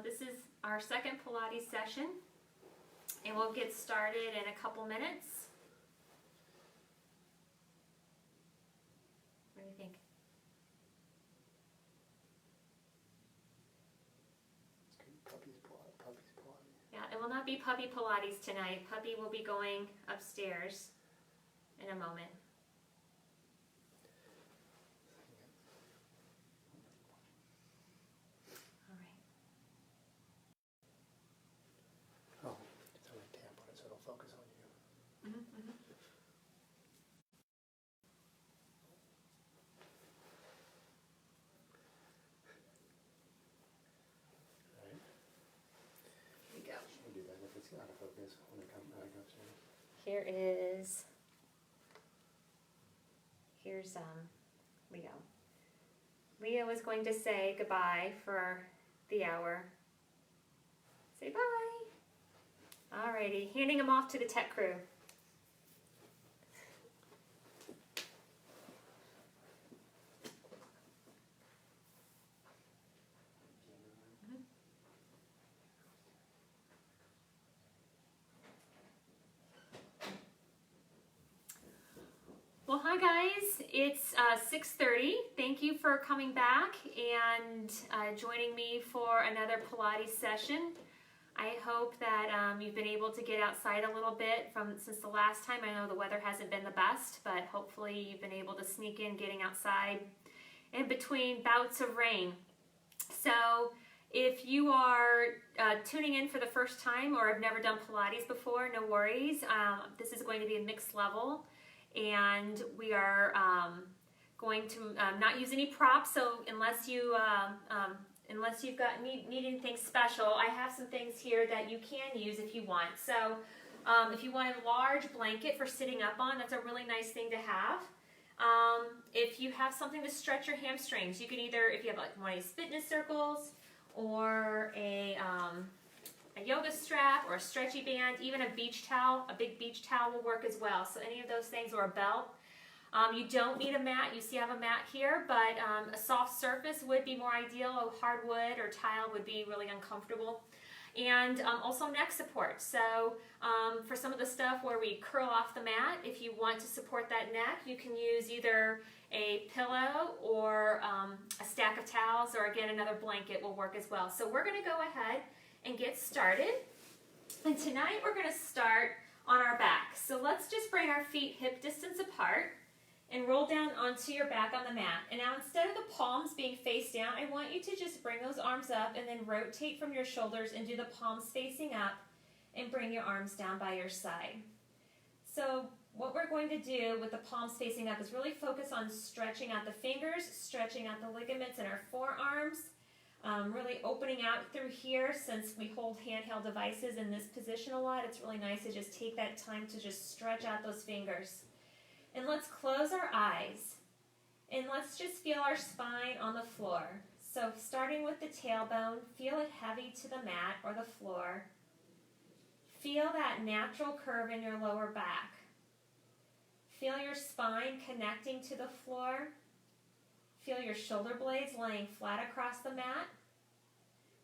this is our second Pilates session, and we'll get started in a couple minutes. What do you think? Puppy's Pilates. Yeah, it will not be puppy Pilates tonight. Puppy will be going upstairs in a moment. Here's Leo. Leo is going to say goodbye for the hour. Say bye. Alrighty, handing him off to the tech crew. Well, hi guys, it's 6:30. Thank you for coming back and joining me for another Pilates session. I hope that you've been able to get outside a little bit since the last time. I know the weather hasn't been the best, but hopefully you've been able to sneak in getting outside in between bouts of rain. So if you are tuning in for the first time or have never done Pilates before, no worries. This is going to be a mixed level. And we are going to not use any props, so unless you've need anything special, I have some things here that you can use if you want. So if you want a large blanket for sitting up on, that's a really nice thing to have. If you have something to stretch your hamstrings, you can either, if you have like one of these fitness circles or a yoga strap or a stretchy band, even a beach towel, a big beach towel will work as well. So any of those things, or a belt. You don't need a mat. You see I have a mat here, but a soft surface would be more ideal. A hardwood or tile would be really uncomfortable. And also neck support. So for some of the stuff where we curl off the mat, if you want to support that neck, you can use either a pillow or a stack of towels, or again another blanket will work as well. So we're going to go ahead and get started. And tonight we're going to start on our back. So let's just bring our feet hip distance apart and roll down onto your back on the mat. And now instead of the palms being face down, I want you to just bring those arms up and then rotate from your shoulders and do the palms facing up and bring your arms down by your side. So what we're going to do with the palms facing up is really focus on stretching out the fingers, stretching out the ligaments in our forearms, really opening out through here. Since we hold handheld devices in this position a lot, it's really nice to just take that time to just stretch out those fingers. And let's close our eyes and let's just feel our spine on the floor. So starting with the tailbone, feel it heavy to the mat or the floor. Feel that natural curve in your lower back. Feel your spine connecting to the floor. Feel your shoulder blades laying flat across the mat,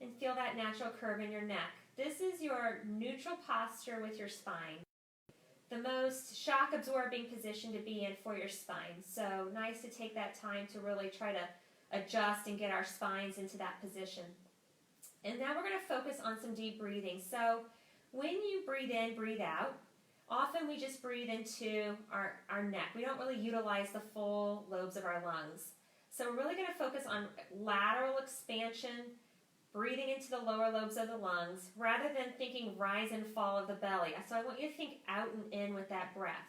and feel that natural curve in your neck. This is your neutral posture with your spine. The most shock absorbing position to be in for your spine. So nice to take that time to really try to adjust and get our spines into that position. And now we're going to focus on some deep breathing. So when you breathe in, breathe out, often we just breathe into our neck. We don't really utilize the full lobes of our lungs. So we're really going to focus on lateral expansion, breathing into the lower lobes of the lungs, rather than thinking rise and fall of the belly. So I want you to think out and in with that breath.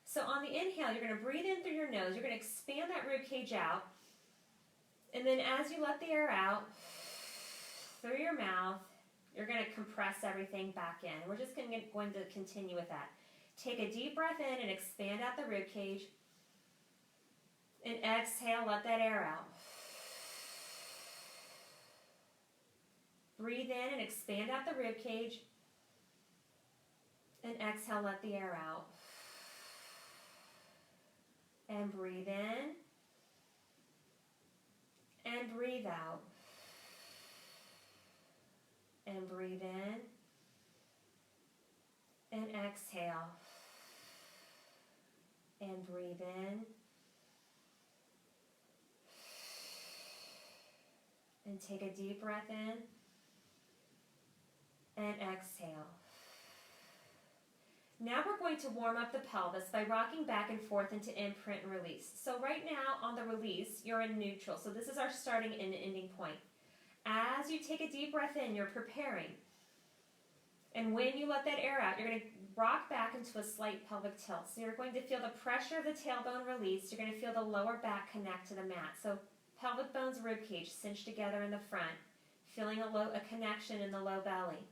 So on the inhale, you're going to breathe in through your nose. You're going to expand that rib cage out. And then as you let the air out through your mouth, you're going to compress everything back in. We're just going to continue with that. Take a deep breath in and expand out the rib cage. And exhale, let that air out. Breathe in and expand out the rib cage. And exhale, let the air out. And breathe in. And breathe out. and breathe in and exhale and breathe in and take a deep breath in and exhale. Now we're going to warm up the pelvis by rocking back and forth into imprint and release. So right now on the release, you're in neutral. So this is our starting and ending point. As you take a deep breath in, you're preparing. And when you let that air out, you're going to rock back into a slight pelvic tilt. So you're going to feel the pressure of the tailbone release. You're going to feel the lower back connect to the mat. So pelvic bones, rib cage cinched together in the front, feeling a connection in the low belly.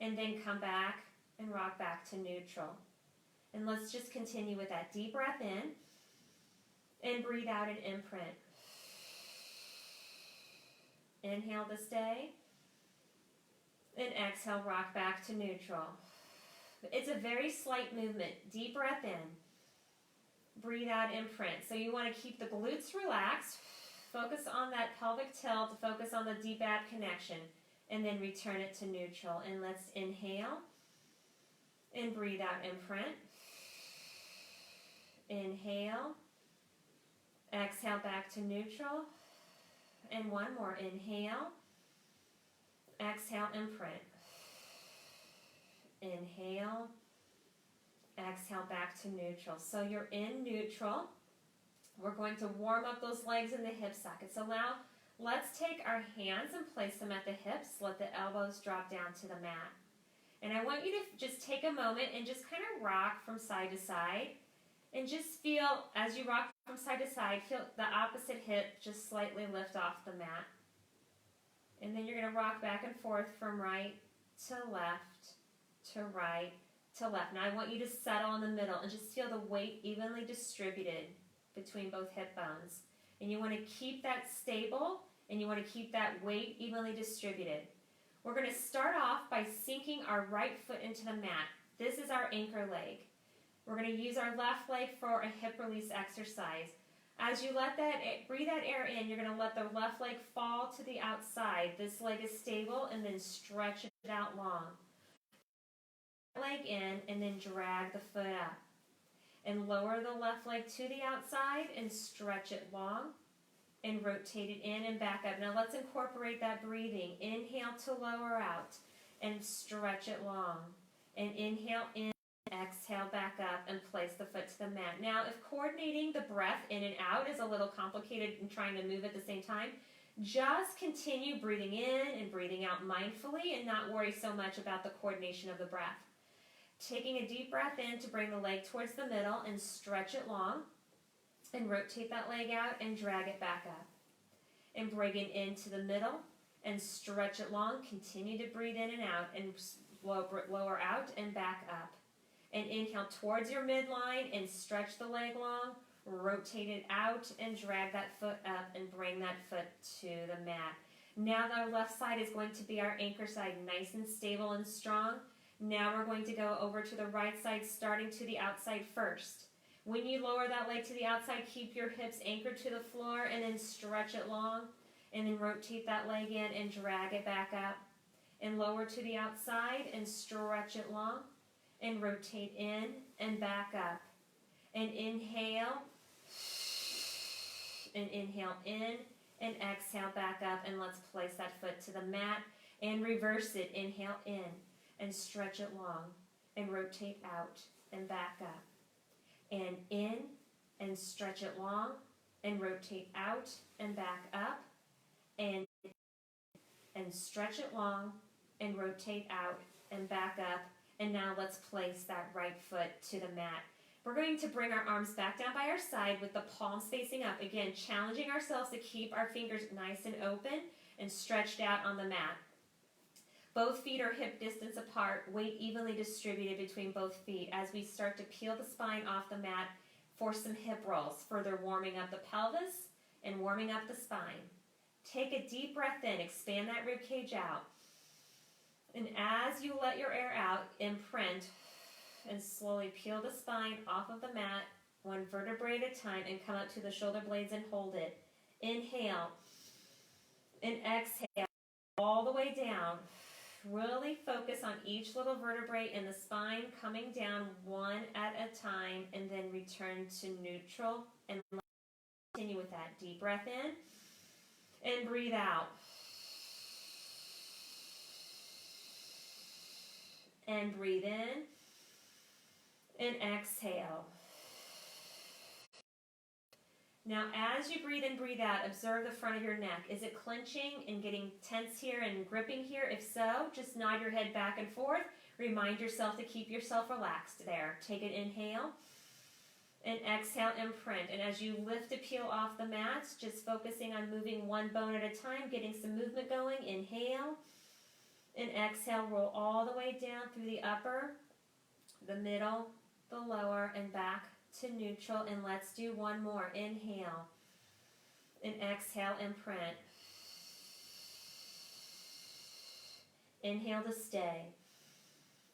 And then come back and rock back to neutral. And let's just continue with that. Deep breath in and breathe out and imprint. Inhale to stay and exhale, rock back to neutral. It's a very slight movement. Deep breath in, breathe out, imprint. So you want to keep the glutes relaxed, focus on that pelvic tilt, focus on the deep ab connection, and then return it to neutral. And let's inhale and breathe out, imprint. Inhale, exhale back to neutral. And one more, inhale, exhale, imprint. Inhale, exhale back to neutral. So you're in neutral. We're going to warm up those legs in the hip socket. So now let's take our hands and place them at the hips. Let the elbows drop down to the mat. And I want you to just take a moment and just kind of rock from side to side. And just feel, as you rock from side to side, feel the opposite hip just slightly lift off the mat. And then you're going to rock back and forth from right to left to right to left. Now I want you to settle in the middle and just feel the weight evenly distributed between both hip bones. And you want to keep that stable and you want to keep that weight evenly distributed. We're going to start off by sinking our right foot into the mat. This is our anchor leg. We're going to use our left leg for a hip release exercise. As you breathe that air in, you're going to let the left leg fall to the outside. This leg is stable, and then stretch it out long. Leg in, and then drag the foot up. And lower the left leg to the outside, and stretch it long, and rotate it in and back up. Now let's incorporate that breathing. Inhale to lower out, and stretch it long. And inhale in. Exhale back up and place the foot to the mat. Now, if coordinating the breath in and out is a little complicated and trying to move at the same time, just continue breathing in and breathing out mindfully and not worry so much about the coordination of the breath. Taking a deep breath in to bring the leg towards the middle and stretch it long and rotate that leg out and drag it back up. And bring it into the middle and stretch it long. Continue to breathe in and out and lower out and back up. And inhale towards your midline and stretch the leg long, rotate it out and drag that foot up and bring that foot to the mat. Now the left side is going to be our anchor side, nice and stable and strong. Now we're going to go over to the right side, starting to the outside first. When you lower that leg to the outside, keep your hips anchored to the floor and then stretch it long and then rotate that leg in and drag it back up. And lower to the outside and stretch it long. And rotate in and back up. And inhale. And inhale in and exhale back up. And let's place that foot to the mat and reverse it. Inhale in and stretch it long. And rotate out and back up. And in and stretch it long. And rotate out and back up. And stretch it long. And rotate out and back up. And now let's place that right foot to the mat. We're going to bring our arms back down by our side with the palms facing up. Again, challenging ourselves to keep our fingers nice and open and stretched out on the mat. Both feet are hip distance apart, weight evenly distributed between both feet as we start to peel the spine off the mat for some hip rolls, further warming up the pelvis and warming up the spine. Take a deep breath in, expand that rib cage out. And as you let your air out, imprint and slowly peel the spine off of the mat, one vertebrae at a time, and come up to the shoulder blades and hold it. Inhale and exhale all the way down. Really focus on each little vertebrae in the spine, coming down one at a time, and then return to neutral. And continue with that. Deep breath in and breathe out. And breathe in and exhale. Now, as you breathe in, breathe out, observe the front of your neck. Is it clenching and getting tense here and gripping here? If so, just nod your head back and forth. Remind yourself to keep yourself relaxed there. Take an inhale and exhale, imprint. And as you lift to peel off the mats, just focusing on moving one bone at a time, getting some movement going. Inhale and exhale, roll all the way down through the upper, the middle, the lower, and back to neutral. And let's do one more. Inhale and exhale, imprint. Inhale to stay.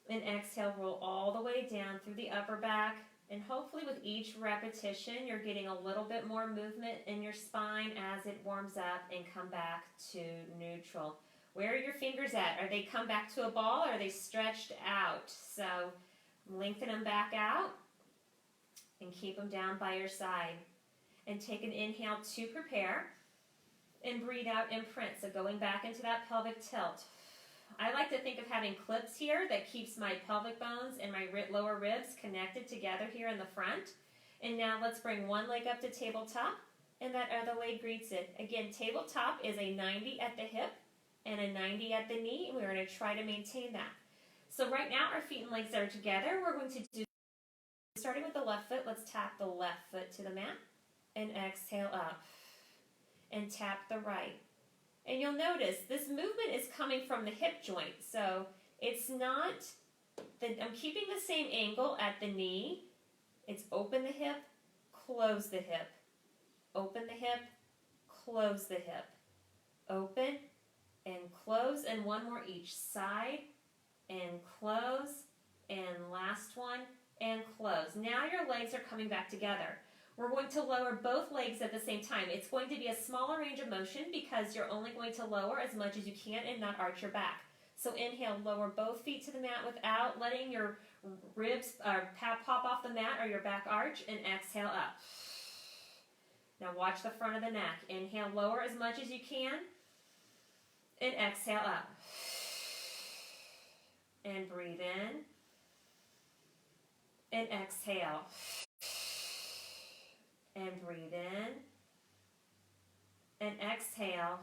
And exhale, roll all the way down through the upper back. And hopefully with each repetition, you're getting a little bit more movement in your spine as it warms up, and come back to neutral. Where are your fingers at? Are they come back to a ball, or are they stretched out? So lengthen them back out and keep them down by your side. And take an inhale to prepare, and breathe out, imprint. So going back into that pelvic tilt. I like to think of having clips here that keeps my pelvic bones and my lower ribs connected together here in the front. And now let's bring one leg up to tabletop, and that other leg greets it. Again, tabletop is a 90 at the hip and a 90 at the knee, and we're going to try to maintain that. So right now our feet and legs are together. We're going to do, starting with the left foot, let's tap the left foot to the mat and exhale up. And tap the right. And you'll notice this movement is coming from the hip joint. So it's not, I'm keeping the same angle at the knee. It's open the hip, close the hip. Open the hip, close the hip. Open and close, and one more each side, and close, and last one, and close. Now your legs are coming back together. We're going to lower both legs at the same time. It's going to be a smaller range of motion because you're only going to lower as much as you can and not arch your back. So inhale, lower both feet to the mat without letting your ribs pop off the mat or your back arch, and exhale up. Now watch the front of the neck. Inhale, lower as much as you can, and exhale up. And breathe in, and exhale. And breathe in, and exhale,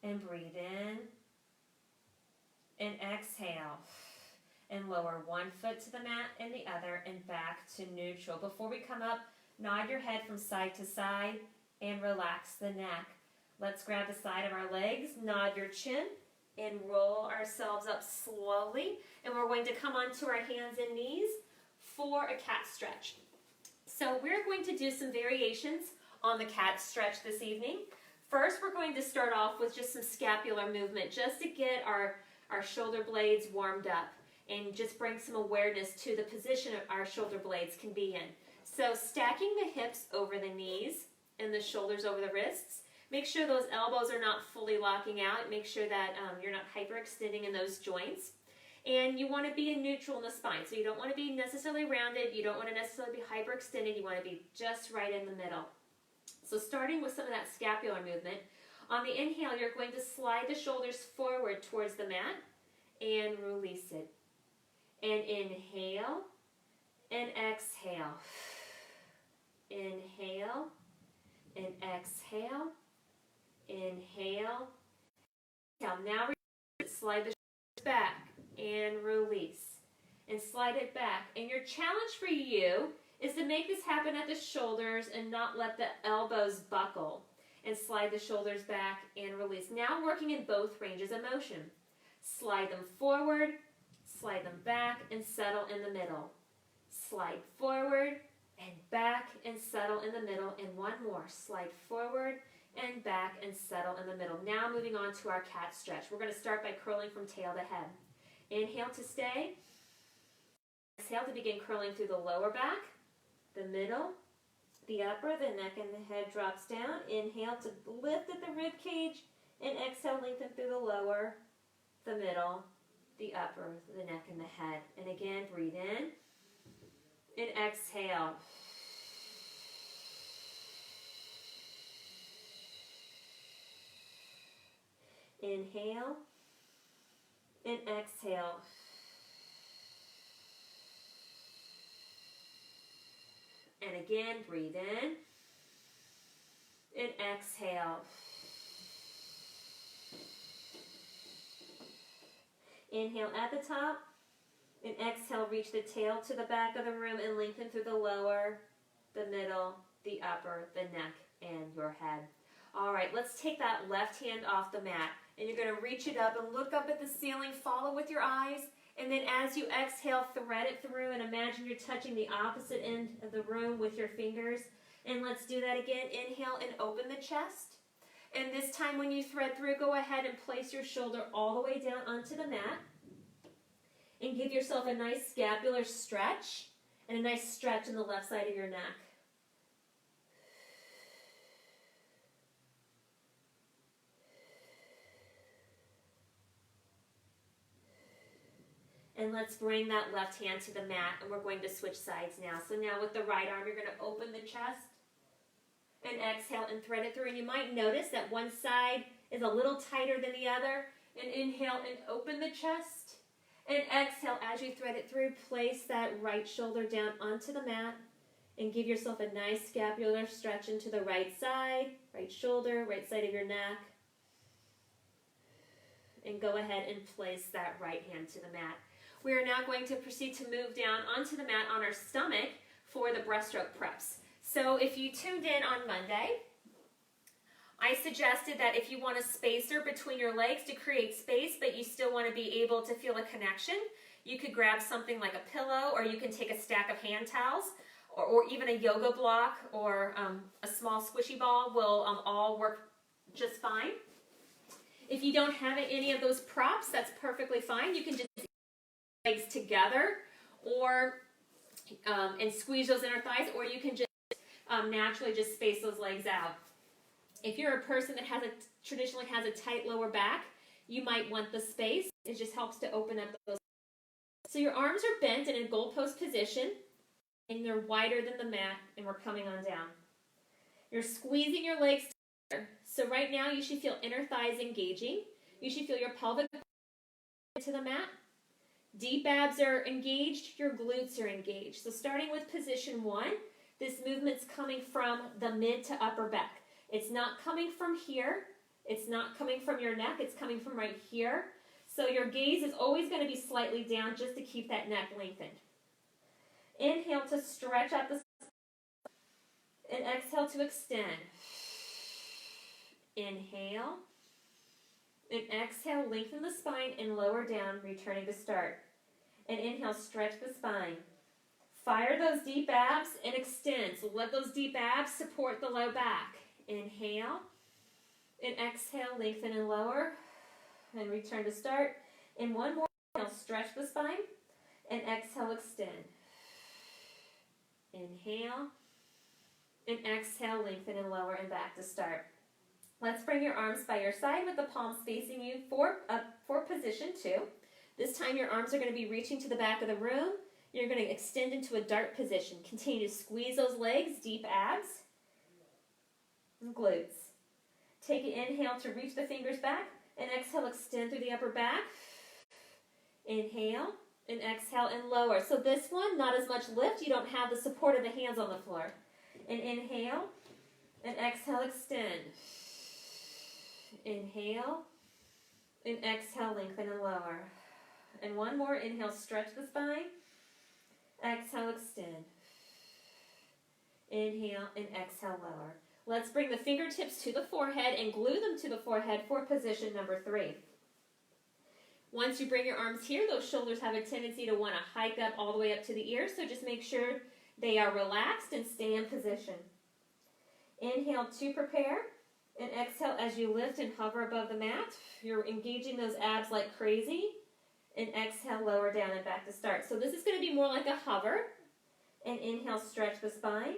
and breathe in, and exhale, and lower one foot to the mat and the other, and back to neutral. Before we come up, nod your head from side to side and relax the neck. Let's grab the side of our legs, nod your chin, and roll ourselves up slowly. And we're going to come onto our hands and knees for a cat stretch. So we're going to do some variations on the cat stretch this evening. First, we're going to start off with just some scapular movement, just to get our shoulder blades warmed up and just bring some awareness to the position our shoulder blades can be in. So stacking the hips over the knees and the shoulders over the wrists. Make sure those elbows are not fully locking out. Make sure that you're not hyperextending in those joints. And you want to be in neutral in the spine. So you don't want to be necessarily rounded. You don't want to necessarily be hyperextended. You want to be just right in the middle. So starting with some of that scapular movement. On the inhale, you're going to slide the shoulders forward towards the mat and release it. And inhale and exhale. Inhale and exhale. Inhale. Now slide the shoulders back and release, and slide it back. And your challenge for you is to make this happen at the shoulders and not let the elbows buckle, and slide the shoulders back and release. Now working in both ranges of motion. Slide them forward, slide them back, and settle in the middle. Slide forward and back and settle in the middle. And one more. Slide forward and back and settle in the middle. Now moving on to our cat stretch. We're going to start by curling from tail to head. Inhale to stay. Exhale to begin curling through the lower back, the middle, the upper, the neck and the head drops down. Inhale to lift at the rib cage, and exhale, lengthen through the lower, the middle, the upper, the neck, and the head. And again, breathe in and exhale. Inhale and exhale. And again, breathe in and exhale. Inhale at the top and exhale, reach the tail to the back of the room and lengthen through the lower, the middle, the upper, the neck, and your head. All right, let's take that left hand off the mat, and you're going to reach it up and look up at the ceiling, follow with your eyes, and then as you exhale, thread it through and imagine you're touching the opposite end of the room with your fingers. And let's do that again. Inhale and open the chest. And this time when you thread through, go ahead and place your shoulder all the way down onto the mat. And give yourself a nice scapular stretch and a nice stretch in the left side of your neck. And let's bring that left hand to the mat, and we're going to switch sides now. So now with the right arm, you're going to open the chest and exhale and thread it through. And you might notice that one side is a little tighter than the other. And inhale and open the chest. And exhale as you thread it through. Place that right shoulder down onto the mat and give yourself a nice scapular stretch into the right side, right shoulder, right side of your neck. And go ahead and place that right hand to the mat. We are now going to proceed to move down onto the mat on our stomach for the breaststroke preps. So if you tuned in on Monday, I suggested that if you want a spacer between your legs to create space, but you still want to be able to feel a connection, you could grab something like a pillow, or you can take a stack of hand towels, or even a yoga block, or a small squishy ball will all work just fine. If you don't have any of those props, that's perfectly fine. You can just legs together, or and squeeze those inner thighs, or you can just naturally just space those legs out. If you're a person that traditionally has a tight lower back, you might want the space. It just helps to open up those. So your arms are bent in a goalpost position, and they're wider than the mat, and we're coming on down. You're squeezing your legs together. So right now you should feel inner thighs engaging. You should feel your pelvic to the mat. Deep abs are engaged, your glutes are engaged. So starting with position 1, this movement's coming from the mid to upper back. It's not coming from here. It's not coming from your neck. It's coming from right here. So your gaze is always going to be slightly down just to keep that neck lengthened. Inhale to stretch out the and exhale to extend. Inhale and exhale, lengthen the spine and lower down, returning to start. And inhale, stretch the spine. Fire those deep abs and extend. So let those deep abs support the low back. Inhale and exhale, lengthen and lower, and return to start. And one more. Inhale, stretch the spine, and exhale, extend. Inhale and exhale, lengthen and lower, and back to start. Let's bring your arms by your side with the palms facing you for position 2. This time your arms are going to be reaching to the back of the room. You're going to extend into a dart position. Continue to squeeze those legs, deep abs and glutes. Take an inhale to reach the fingers back, and exhale, extend through the upper back. Inhale and exhale and lower. So this one, not as much lift. You don't have the support of the hands on the floor. And inhale and exhale, extend. Inhale and exhale, lengthen and lower. And one more. Inhale, stretch the spine. Exhale, extend. Inhale and exhale, lower. Let's bring the fingertips to the forehead and glue them to the forehead for position number 3. Once you bring your arms here, those shoulders have a tendency to want to hike up all the way up to the ears, so just make sure they are relaxed and stay in position. Inhale to prepare, and exhale as you lift and hover above the mat. You're engaging those abs like crazy, and exhale, lower down and back to start. So this is going to be more like a hover, and inhale, stretch the spine,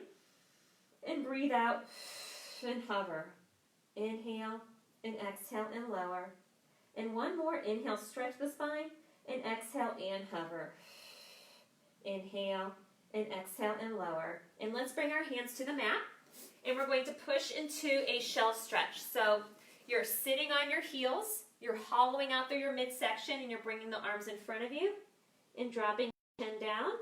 and breathe out and hover. Inhale and exhale and lower. And one more. Inhale, stretch the spine. And exhale and hover. Inhale and exhale and lower. And let's bring our hands to the mat. And we're going to push into a shelf stretch. So you're sitting on your heels. You're hollowing out through your midsection. And you're bringing the arms in front of you. And dropping your chin down.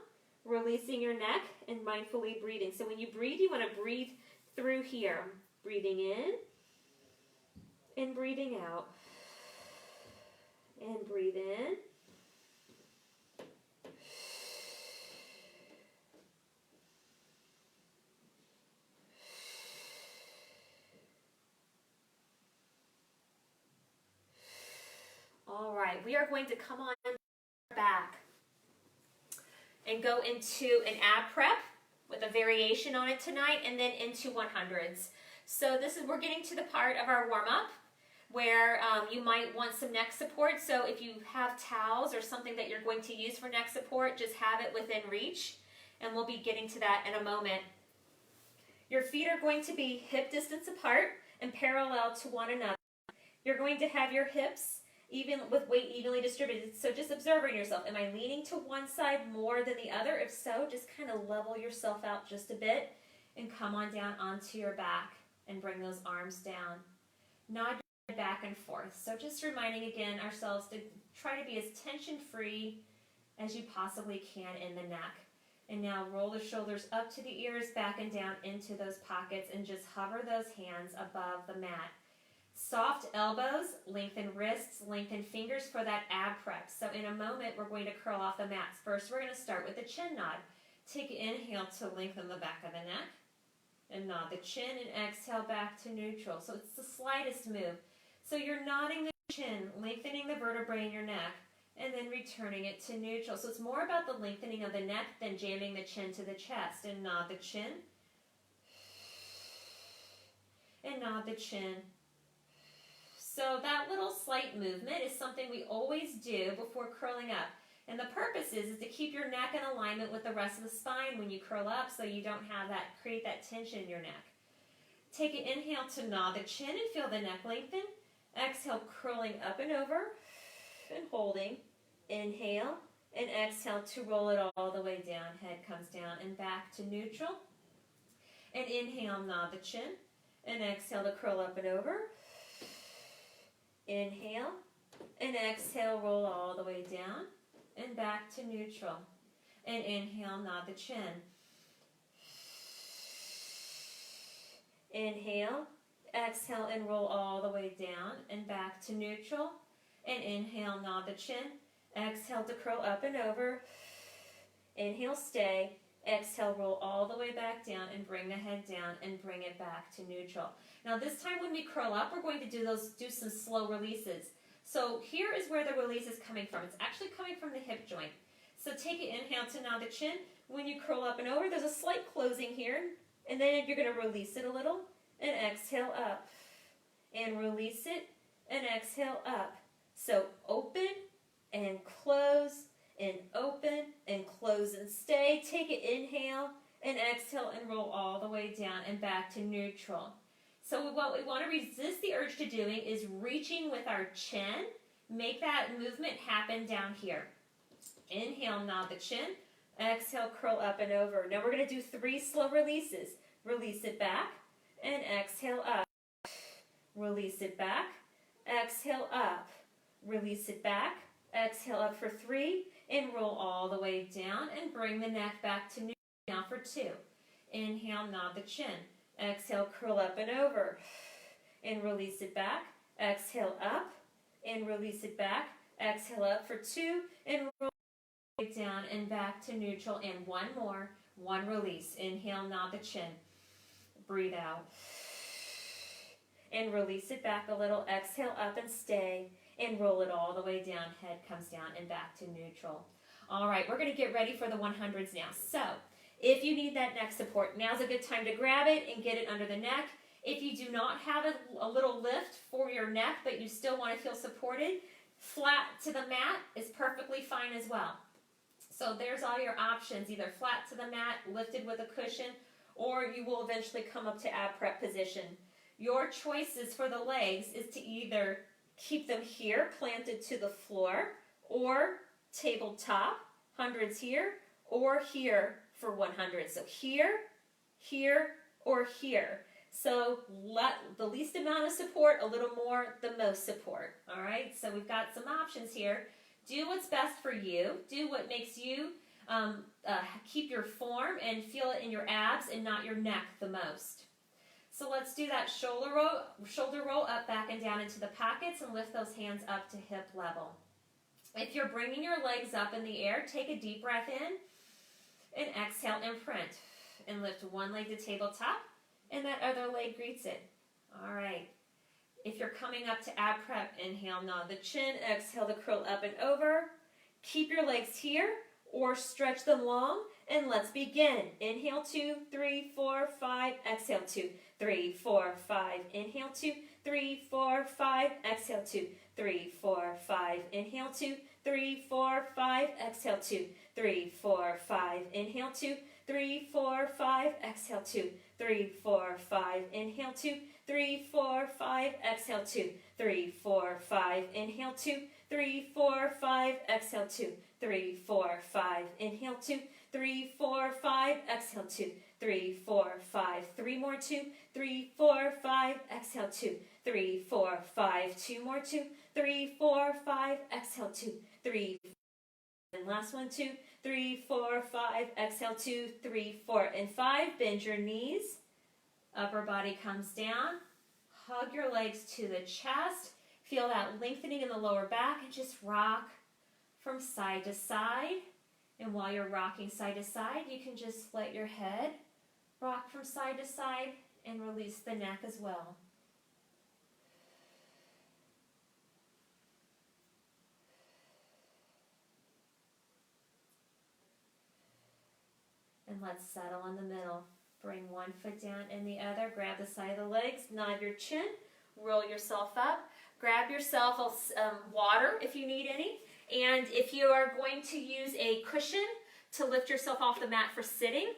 Releasing your neck and mindfully breathing. So when you breathe, you want to breathe through here. Breathing in and breathing out. And breathe in. All right, we are going to come on back and go into an ab prep with a variation on it tonight, and then into 100s. So we're getting to the part of our warm-up where you might want some neck support. So if you have towels or something that you're going to use for neck support, just have it within reach, and we'll be getting to that in a moment. Your feet are going to be hip distance apart and parallel to one another. You're going to have your hips even with weight evenly distributed. So just observing yourself. Am I leaning to one side more than the other? If so, just kind of level yourself out just a bit and come on down onto your back and bring those arms down. Nod your head back and forth. So just reminding again ourselves to try to be as tension-free as you possibly can in the neck. And now roll the shoulders up to the ears, back and down into those pockets, and just hover those hands above the mat. Soft elbows, lengthen wrists, lengthen fingers for that ab prep. So in a moment, we're going to curl off the mats. First, we're going to start with the chin nod. Take an inhale to lengthen the back of the neck. And nod the chin and exhale back to neutral. So it's the slightest move. So you're nodding the chin, lengthening the vertebrae in your neck, and then returning it to neutral. So it's more about the lengthening of the neck than jamming the chin to the chest. And nod the chin. And nod the chin. So that little slight movement is something we always do before curling up. And the purpose is to keep your neck in alignment with the rest of the spine when you curl up, so you don't have that, create that tension in your neck. Take an inhale to nod the chin and feel the neck lengthen. Exhale, curling up and over and holding. Inhale and exhale to roll it all the way down. Head comes down and back to neutral. And inhale, nod the chin. And exhale to curl up and over. Inhale and exhale, roll all the way down and back to neutral. And inhale, nod the chin. Inhale, exhale, and roll all the way down and back to neutral. And inhale, nod the chin. Exhale to curl up and over. Inhale, stay. Exhale, roll all the way back down and bring the head down and bring it back to neutral. Now this time when we curl up, we're going to do some slow releases. So here is where the release is coming from. It's actually coming from the hip joint. So take an inhale to nod the chin. When you curl up and over, there's a slight closing here. And then you're going to release it a little and exhale up. And release it and exhale up. So open and close and open and close and stay. Take an inhale and exhale and roll all the way down and back to neutral. So what we want to resist the urge to doing is reaching with our chin. Make that movement happen down here. Inhale, nod the chin. Exhale, curl up and over. Now we're going to do 3 slow releases. Release it back and exhale up. Release it back. Exhale up. Release it back. Exhale up for 3 and roll all the way down and bring the neck back to neutral. Now for 2. Inhale, nod the chin. Exhale, curl up and over and release it back. Exhale up and release it back. Exhale up for 2 and roll it down and back to neutral. And 1 more. 1 release. Inhale, nod the chin. Breathe out and release it back a little. Exhale up and stay and roll it all the way down. Head comes down and back to neutral. All right, we're going to get ready for the 100s now. So if you need that neck support, now's a good time to grab it and get it under the neck. If you do not have a little lift for your neck, but you still want to feel supported, flat to the mat is perfectly fine as well. So there's all your options, either flat to the mat, lifted with a cushion, or you will eventually come up to ab prep position. Your choices for the legs is to either Keep them here, planted to the floor, or tabletop, hundreds here, or here for 100. So here, here, or here. So the least amount of support, a little more, the most support. All right, so we've got some options here. Do what's best for you. Do what makes you keep your form and feel it in your abs and not your neck the most. So let's do that shoulder roll up, back, and down into the pockets, and lift those hands up to hip level. If you're bringing your legs up in the air, take a deep breath in and exhale, imprint. And lift one leg to tabletop, and that other leg greets it. All right. If you're coming up to ab prep, inhale, nod the chin, exhale to curl up and over. Keep your legs here or stretch them long, and let's begin. Inhale, 2, 3, 4, 5, exhale, 2, 3, 4, 5, inhale, 2, 3, 4, 5, exhale, 2, 3, 4, 5, inhale, 2, 3, 4, 5, exhale, 2, 3, 4, 5, inhale, 2, 3, 4, 5, exhale, 2, 3, 4, 5, inhale, 2, 3, 4, 5, exhale, 2, 3, 4, 5, inhale, 2, 3, 4, 5, exhale, 2, 3, 4, 5, inhale, 2, 3, 4, 5, exhale, 2, 3, 4, 5, 3 more, 2, 3, 4, 5, exhale, 2, 3, 4, 5, 2 more, 2, 3, 4, 5, exhale, 2, 3, and last one, 2, 3, 4, 5, exhale, 2, 3, 4, and 5. Bend your knees, upper body comes down, hug your legs to the chest, feel that lengthening in the lower back, and just rock from side to side. And while you're rocking side to side, you can just let your head rock from side to side and release the neck as well. And let's settle in the middle. Bring one foot down and the other. Grab the side of the legs, nod your chin, roll yourself up. Grab yourself water if you need any. And if you are going to use a cushion to lift yourself off the mat for sitting,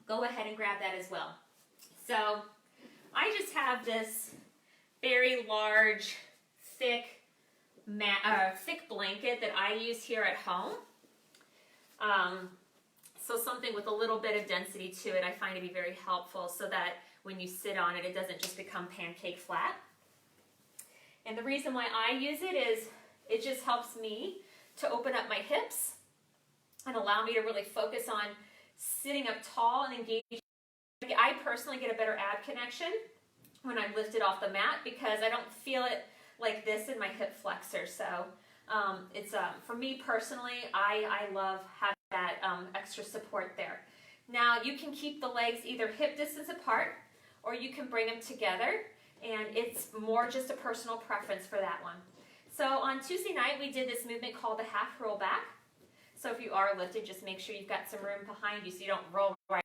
go ahead and grab that as well. So I just have this very large, thick blanket that I use here at home. So something with a little bit of density to it I find to be very helpful so that when you sit on it, it doesn't just become pancake flat. And the reason why I use it is it just helps me to open up my hips and allow me to really focus on sitting up tall and engaging. I personally get a better ab connection when I'm lifted off the mat because I don't feel it like this in my hip flexor. So it's for me personally, I love having that extra support there. Now you can keep the legs either hip distance apart or you can bring them together, and it's more just a personal preference for that one. So on Tuesday night we did this movement called the half roll back. So if you are lifted, just make sure you've got some room behind you so you don't roll right.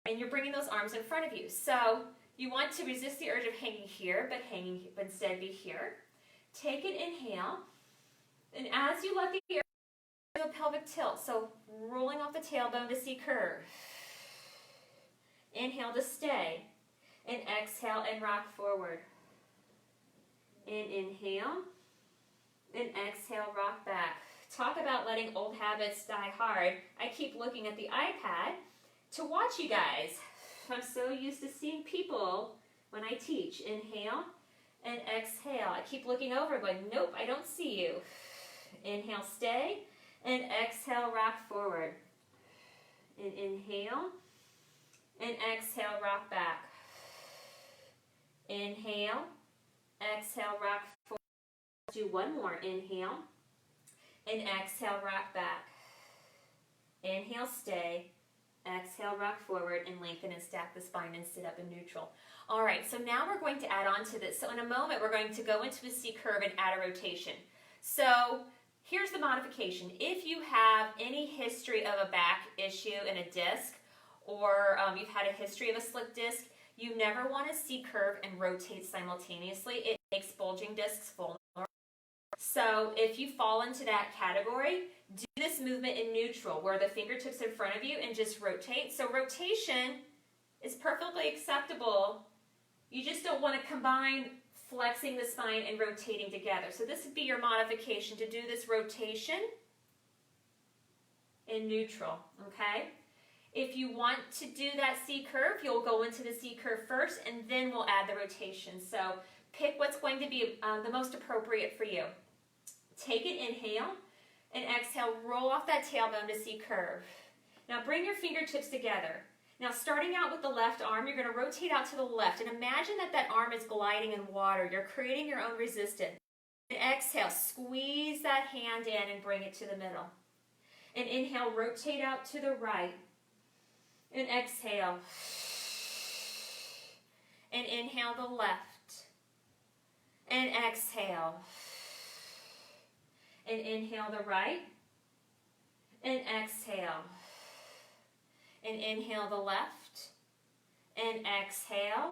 And you're bringing those arms in front of you. So you want to resist the urge of hanging here, but instead be here. Take an inhale, and as you let the air do a pelvic tilt, so rolling off the tailbone to see curve. Inhale to stay, and exhale and rock forward. And inhale, and exhale, rock back. Talk about letting old habits die hard. I keep looking at the iPad to watch you guys. I'm so used to seeing people when I teach. Inhale and exhale. I keep looking over going, nope, I don't see you. Inhale, stay, and exhale, rock forward. And inhale, and exhale, rock back. Inhale, exhale, rock forward. Do one more. Inhale, and exhale, rock back. Inhale, stay. Exhale, rock forward, and lengthen and stack the spine and sit up in neutral. All right, so now we're going to add on to this. So in a moment, we're going to go into a C curve and add a rotation. So here's the modification. If you have any history of a back issue and a disc, or you've had a history of a slip disc, you never want to C curve and rotate simultaneously. It makes bulging discs vulnerable. So if you fall into that category, do this movement in neutral where the fingertips in front of you and just rotate. So rotation is perfectly acceptable. You just don't want to combine flexing the spine and rotating together. So this would be your modification to do this rotation in neutral, okay? If you want to do that C curve, you'll go into the C curve first and then we'll add the rotation. So pick what's going to be the most appropriate for you. Take an inhale and exhale, roll off that tailbone to C curve. Now bring your fingertips together. Now starting out with the left arm, you're going to rotate out to the left and imagine that that arm is gliding in water. You're creating your own resistance. And exhale, squeeze that hand in and bring it to the middle. And inhale, rotate out to the right. And exhale. And inhale the left. And exhale. And inhale the right. And exhale. And inhale the left. And exhale.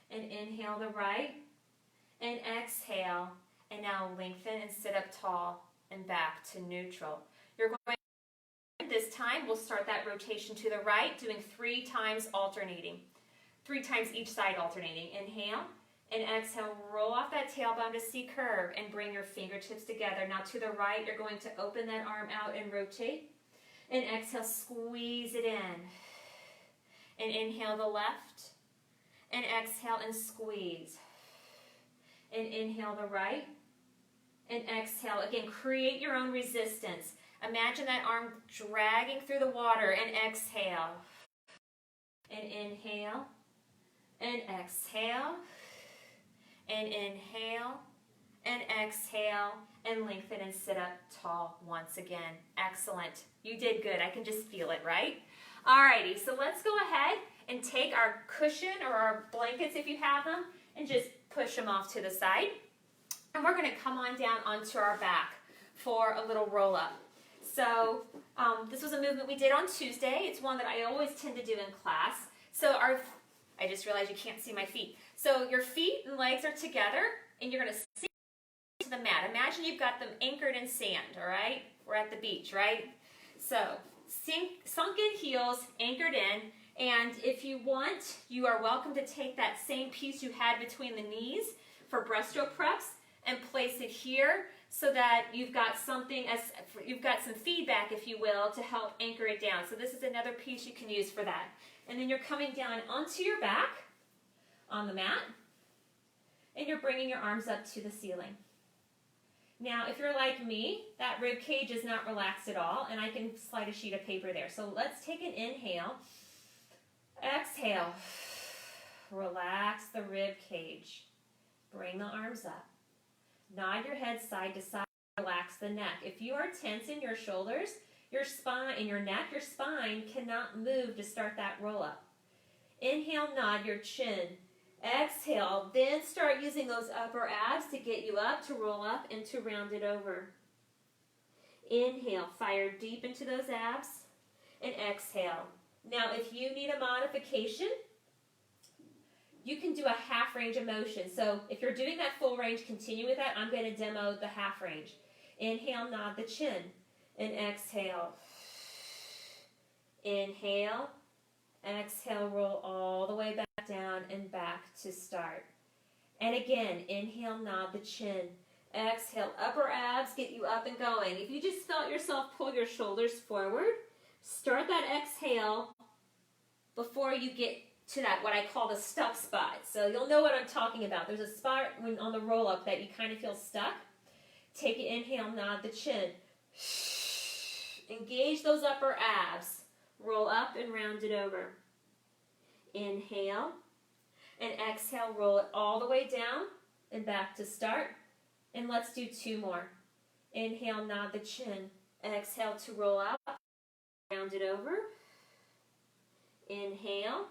And inhale the right. And exhale. And now lengthen and sit up tall and back to neutral. You're going this time, we'll start that rotation to the right, doing 3 times alternating. 3 times each side alternating. Inhale and exhale, roll off that tailbone to C curve and bring your fingertips together. Now to the right, you're going to open that arm out and rotate. And exhale, squeeze it in. And inhale the left. And exhale and squeeze. And inhale the right. And exhale. Again, create your own resistance. Imagine that arm dragging through the water and exhale. And inhale. And exhale. And inhale. And exhale. And lengthen and sit up tall once again. Excellent. You did good. I can just feel it, right? Alrighty, so let's go ahead and take our cushion or our blankets if you have them and just push them off to the side. And we're going to come on down onto our back for a little roll up. So this was a movement we did on Tuesday. It's one that I always tend to do in class. So I just realized you can't see my feet. So your feet and legs are together and you're going to sink to the mat. Imagine you've got them anchored in sand, all right? We're at the beach, right? So sunken heels anchored in, and if you want, you are welcome to take that same piece you had between the knees for breaststroke preps and place it here so that you've got something, you've got some feedback, if you will, to help anchor it down. So this is another piece you can use for that. And then you're coming down onto your back on the mat, and you're bringing your arms up to the ceiling. Now, if you're like me, that rib cage is not relaxed at all, and I can slide a sheet of paper there. So let's take an inhale, exhale, relax the rib cage, bring the arms up, nod your head side to side, relax the neck. If you are tense in your shoulders, your spine, in your neck, your spine cannot move to start that roll up. Inhale, nod your chin. Exhale, then start using those upper abs to get you up, to roll up, and to round it over. Inhale, fire deep into those abs, and exhale. Now, if you need a modification, you can do a half range of motion. So if you're doing that full range, continue with that. I'm going to demo the half range. Inhale, nod the chin, and exhale. Inhale, exhale, roll all the way back down and back to start. And again, inhale, nod the chin. Exhale, upper abs get you up and going. If you just felt yourself pull your shoulders forward, start that exhale before you get to that, what I call the stuck spot. So you'll know what I'm talking about. There's a spot when on the roll up that you kind of feel stuck. Take an inhale, nod the chin. Engage those upper abs. Roll up and round it over. Inhale and exhale, roll it all the way down and back to start. And let's do 2 more. Inhale, nod the chin. Exhale to roll up, round it over. Inhale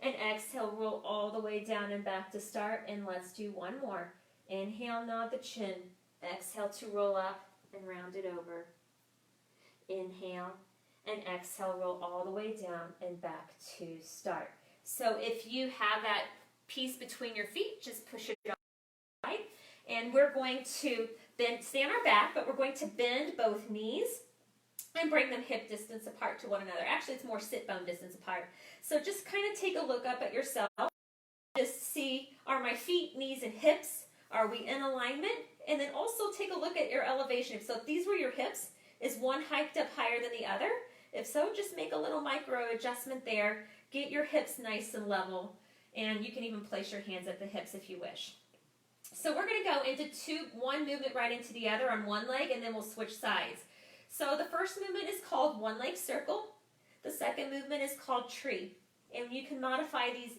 and exhale, roll all the way down and back to start. And let's do 1 more. Inhale, nod the chin. Exhale to roll up and round it over. Inhale and exhale, roll all the way down and back to start. So if you have that piece between your feet, just push it on the side. And we're going to stay on our back, but we're going to bend both knees and bring them hip distance apart to one another. Actually, it's more sit bone distance apart. So just kind of take a look up at yourself. Just see, are my feet, knees, and hips, are we in alignment? And then also take a look at your elevation. So if these were your hips, is one hiked up higher than the other? If so, just make a little micro adjustment there. Get your hips nice and level. And you can even place your hands at the hips if you wish. So we're going to go into one movement right into the other on one leg, and then we'll switch sides. So the first movement is called one leg circle. The second movement is called tree. And you can modify these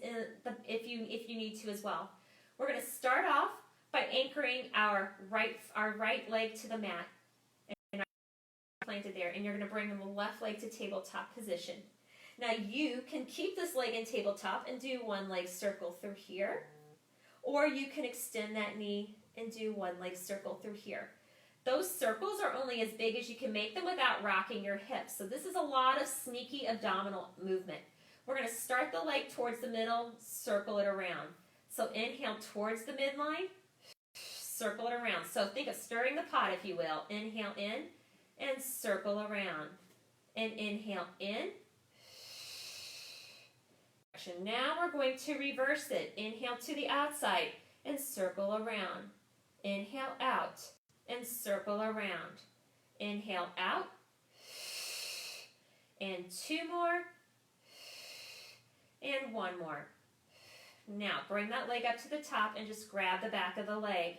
if you need to as well. We're going to start off by anchoring our right leg to the mat. And planted there. And you're going to bring the left leg to tabletop position. Now you can keep this leg in tabletop and do one leg circle through here. Or you can extend that knee and do one leg circle through here. Those circles are only as big as you can make them without rocking your hips. So this is a lot of sneaky abdominal movement. We're going to start the leg towards the middle, circle it around. So inhale towards the midline, circle it around. So think of stirring the pot, if you will. Inhale in and circle around. And inhale in. Now we're going to reverse it. Inhale to the outside and circle around. Inhale out and circle around. Inhale out. And two more. And one more. Now bring that leg up to the top and just grab the back of the leg.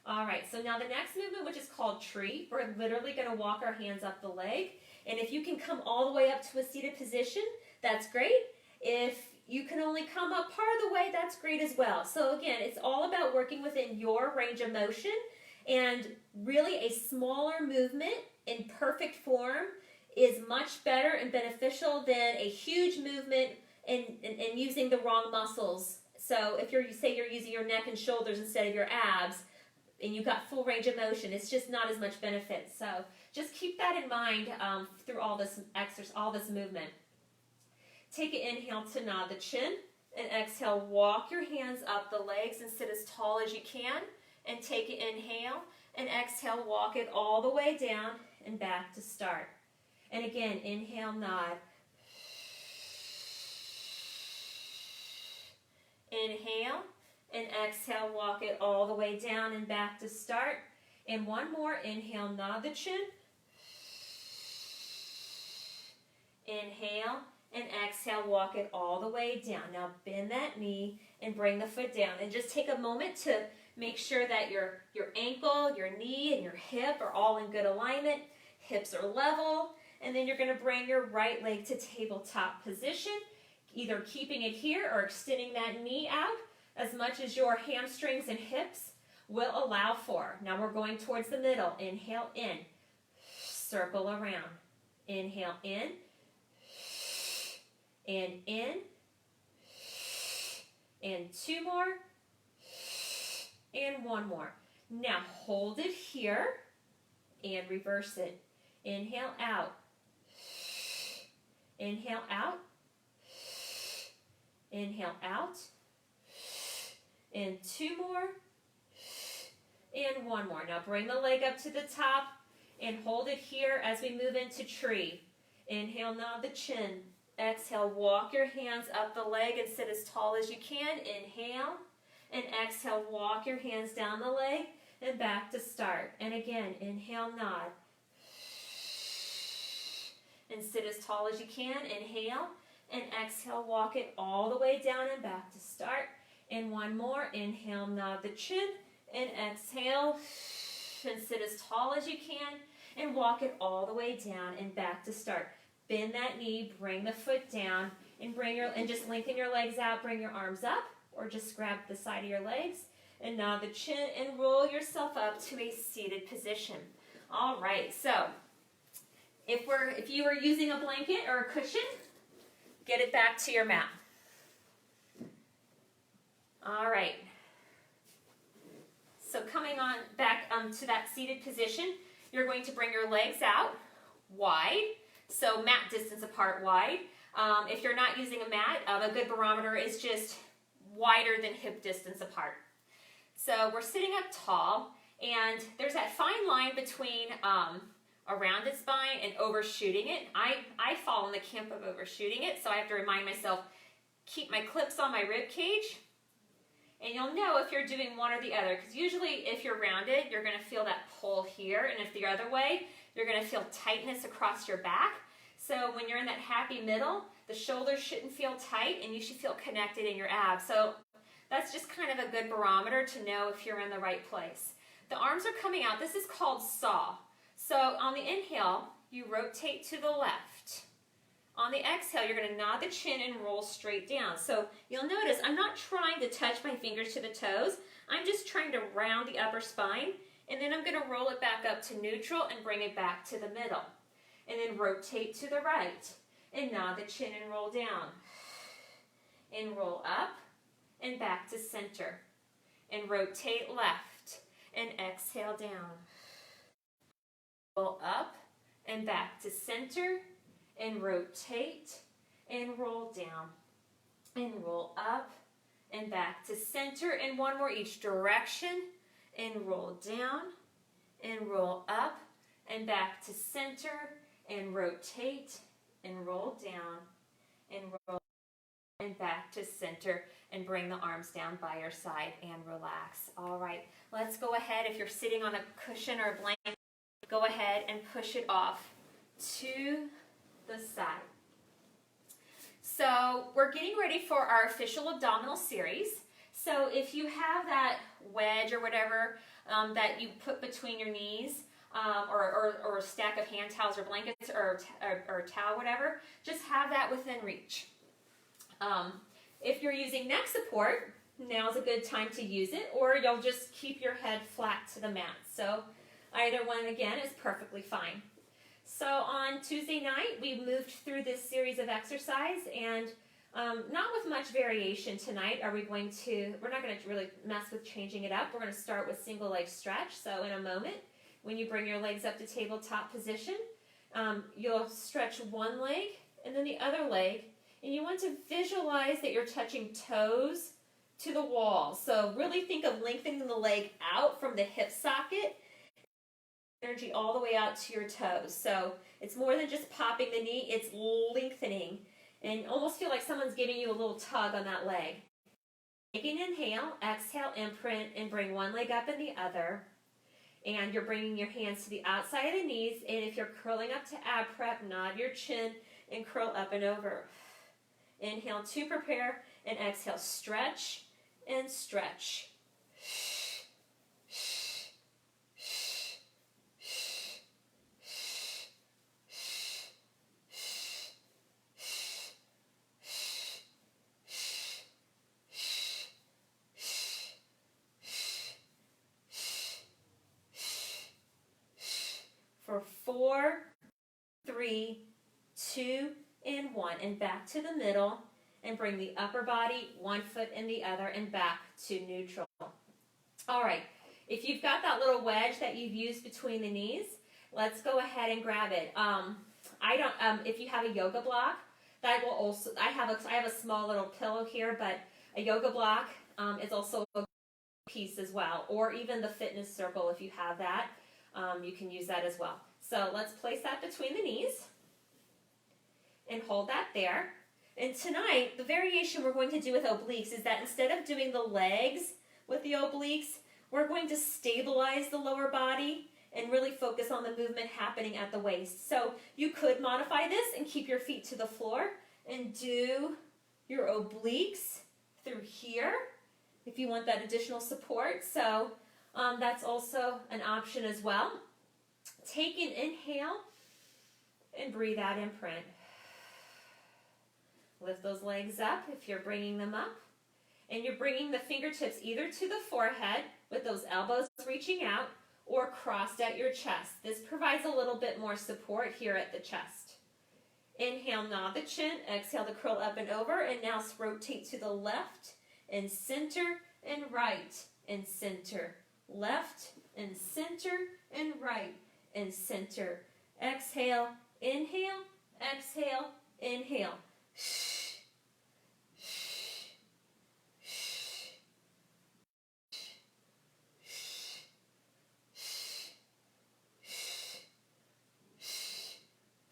All right, so now the next movement, which is called tree, we're literally going to walk our hands up the leg. And if you can come all the way up to a seated position, that's great. If you can only come up part of the way, that's great as well. So again, it's all about working within your range of motion, and really a smaller movement in perfect form is much better and beneficial than a huge movement and using the wrong muscles. So if say you're using your neck and shoulders instead of your abs, and you've got full range of motion, it's just not as much benefit. So just keep that in mind through all this exercise, all this movement. Take an inhale to nod the chin, and exhale, walk your hands up the legs and sit as tall as you can. And take an inhale, and exhale, walk it all the way down and back to start. And again, inhale, nod. Inhale, and exhale, walk it all the way down and back to start. And one more, inhale, nod the chin. Inhale, and exhale, walk it all the way down. Now bend that knee and bring the foot down. And just take a moment to make sure that your ankle, your knee, and your hip are all in good alignment. Hips are level. And then you're going to bring your right leg to tabletop position, either keeping it here or extending that knee out as much as your hamstrings and hips will allow for. Now we're going towards the middle. Inhale in. Circle around. Inhale in. And in. And two more. And one more. Now hold it here and reverse it. Inhale out. Inhale out. Inhale out. And two more. And one more. Now bring the leg up to the top and hold it here as we move into tree. Inhale, nod the chin. Exhale, walk your hands up the leg and sit as tall as you can. Inhale. And exhale, walk your hands down the leg and back to start. And again, inhale, nod. And sit as tall as you can. Inhale. And exhale, walk it all the way down and back to start. And one more. Inhale, nod the chin. And exhale. And sit as tall as you can. And walk it all the way down and back to start. Bend that knee, bring the foot down, and just lengthen your legs out. Bring your arms up, or just grab the side of your legs, and nod the chin, and roll yourself up to a seated position. All right, so if you were using a blanket or a cushion, get it back to your mat. All right. So coming on back to that seated position, you're going to bring your legs out wide. So mat distance apart wide. If you're not using a mat, a good barometer is just wider than hip distance apart. So we're sitting up tall, and there's that fine line between a rounded spine and overshooting it. I fall in the camp of overshooting it, so I have to remind myself, keep my clips on my rib cage, And you'll know if you're doing one or the other, because usually if you're rounded, you're going to feel that pull here, and if the other way, you're going to feel tightness across your back. So when you're in that happy middle, the shoulders shouldn't feel tight, and you should feel connected in your abs. So that's just kind of a good barometer to know if you're in the right place. The arms are coming out. This is called saw. So on the inhale, you rotate to the left. On the exhale, you're going to nod the chin and roll straight down. So you'll notice I'm not trying to touch my fingers to the toes. I'm just trying to round the upper spine, and then I'm going to roll it back up to neutral and bring it back to the middle. And then rotate to the right and nod the chin and roll down. And roll up and back to center. And rotate left and exhale down. Roll up and back to center. And rotate and roll down and roll up and back to center, and one more each direction, and roll down and roll up and back to center, and rotate and roll down and roll and back to center, and bring the arms down by your side and relax. All right, let's go ahead. If you're sitting on a cushion or a blanket, go ahead and push it off to the side. So we're getting ready for our official abdominal series. So if you have that wedge or whatever that you put between your knees, or a stack of hand towels or blankets or a towel, whatever, just have that within reach. If you're using neck support, now's a good time to use it, or you'll just keep your head flat to the mat. So either one, again, is perfectly fine. So on Tuesday night, we moved through this series of exercise, and not with much variation tonight we're not going to really mess with changing it up. We're going to start with single leg stretch. So in a moment, when you bring your legs up to tabletop position, you'll stretch one leg and then the other leg, and you want to visualize that you're touching toes to the wall. So really think of lengthening the leg out from the hip socket, energy all the way out to your toes. So it's more than just popping the knee, it's lengthening, and almost feel like someone's giving you a little tug on that leg. Take an inhale, exhale, imprint, and bring one leg up and the other. And you're bringing your hands to the outside of the knees, and if you're curling up to ab prep, nod your chin and curl up and over. Inhale to prepare, and exhale, stretch and stretch. For 4, 3, 2, and 1, and back to the middle, and bring the upper body, one foot in the other, and back to neutral. All right, if you've got that little wedge that you've used between the knees, let's go ahead and grab it. If you have a yoga block, that will also, I have a small little pillow here, but a yoga block is also a piece as well, or even the fitness circle if you have that. You can use that as well. So let's place that between the knees and hold that there. And tonight, the variation we're going to do with obliques is that instead of doing the legs with the obliques, we're going to stabilize the lower body and really focus on the movement happening at the waist. So you could modify this and keep your feet to the floor and do your obliques through here if you want that additional support. So that's also an option as well. Take an inhale and breathe out, imprint. Lift those legs up if you're bringing them up. And you're bringing the fingertips either to the forehead with those elbows reaching out or crossed at your chest. This provides a little bit more support here at the chest. Inhale, nod the chin. Exhale to curl up and over. And now rotate to the left and center and right and center. Left and center and right and center. Exhale, inhale, exhale, inhale.